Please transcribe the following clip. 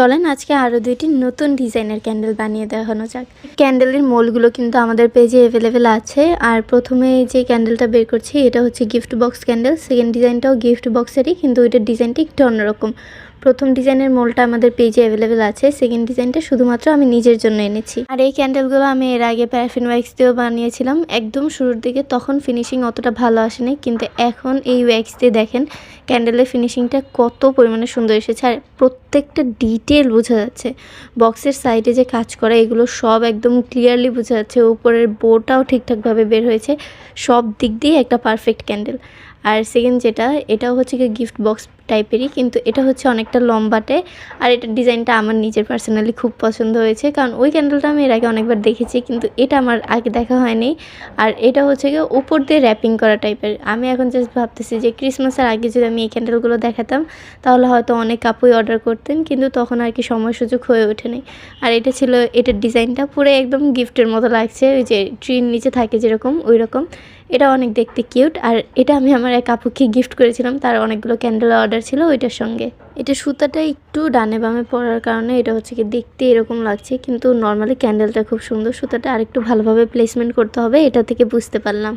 চলেন আজকে আরও দুইটি নতুন ডিজাইনের ক্যান্ডেল বানিয়ে দেখানো যাক। ক্যান্ডেলের মোলগুলো কিন্তু আমাদের পেজে অ্যাভেলেবেল আছে। আর প্রথমে যে ক্যান্ডেলটা বের করছি এটা হচ্ছে গিফট বক্স ক্যান্ডেল। সেকেন্ড ডিজাইনটাও গিফট বক্সেরই, কিন্তু ওইটার ডিজাইনটা একটু অন্যরকম। প্রথম ডিজাইনের মোলটা আমাদের পেজে অ্যাভেলেবেল আছে, সেকেন্ড ডিজাইনটা শুধুমাত্র আমি নিজের জন্য এনেছি। আর এই ক্যান্ডেলগুলো আমি এর আগে প্যারাফিন ওয়্যাক্স দিয়েও বানিয়েছিলাম একদম শুরুর দিকে, তখন ফিনিশিং অতটা ভালো আসেনি, কিন্তু এখন এই ওয়্যাক্স দিয়ে দেখেন ক্যান্ডেলের ফিনিশিংটা কত পরিমাণে সুন্দর এসেছে। আর প্রত্যেকটা ডিটেল বোঝা যাচ্ছে, বক্সের সাইডে যে কাজ করা এগুলো সব একদম ক্লিয়ারলি বোঝা যাচ্ছে। উপরের বোটাও ঠিকঠাকভাবে বের হয়েছে, সব দিক দিয়ে একটা পারফেক্ট ক্যান্ডেল। আর সেকেন্ড যেটা, এটাও হচ্ছে কি গিফট বক্স টাইপেরই, কিন্তু এটা হচ্ছে অনেকটা লম্বাটে। আর এটার ডিজাইনটা আমার নিজের পার্সোনালি খুব পছন্দ হয়েছে, কারণ ওই ক্যান্ডেলটা আমি এর আগে অনেকবার দেখেছি, কিন্তু এটা আমার আগে দেখা হয়নি। আর এটা হচ্ছে কি উপর দিয়ে র্যাপিং করা টাইপের। আমি এখন জাস্ট ভাবতেছি যে ক্রিসমাসের আগে যদি আমি এই ক্যান্ডেলগুলো দেখাতাম তাহলে হয়তো অনেক আপুই অর্ডার করতেন, কিন্তু তখন আর কি সময় সুযোগ হয়ে ওঠেনি। আর এটা ছিল, এটার ডিজাইনটা পুরো একদম গিফটের মতো লাগছে, ওই যে ট্রির নিচে থাকে যেরকম ওই রকম। এটা অনেক দেখতে কিউট। আর এটা আমি আমার এক আপুকে গিফট করেছিলাম, তার অনেকগুলো ক্যান্ডেল অর্ডার ছিল ওইটার সঙ্গে। এটা সুতাটা একটু ডানে বামে পড়ার কারণে এটা হচ্ছে কি দেখতে এরকম লাগছে, কিন্তু নর্মালি ক্যান্ডেলটা খুব সুন্দর। সুতাটা আরেকটু ভালোভাবে প্লেসমেন্ট করতে হবে, এটা থেকে বুঝতে পারলাম।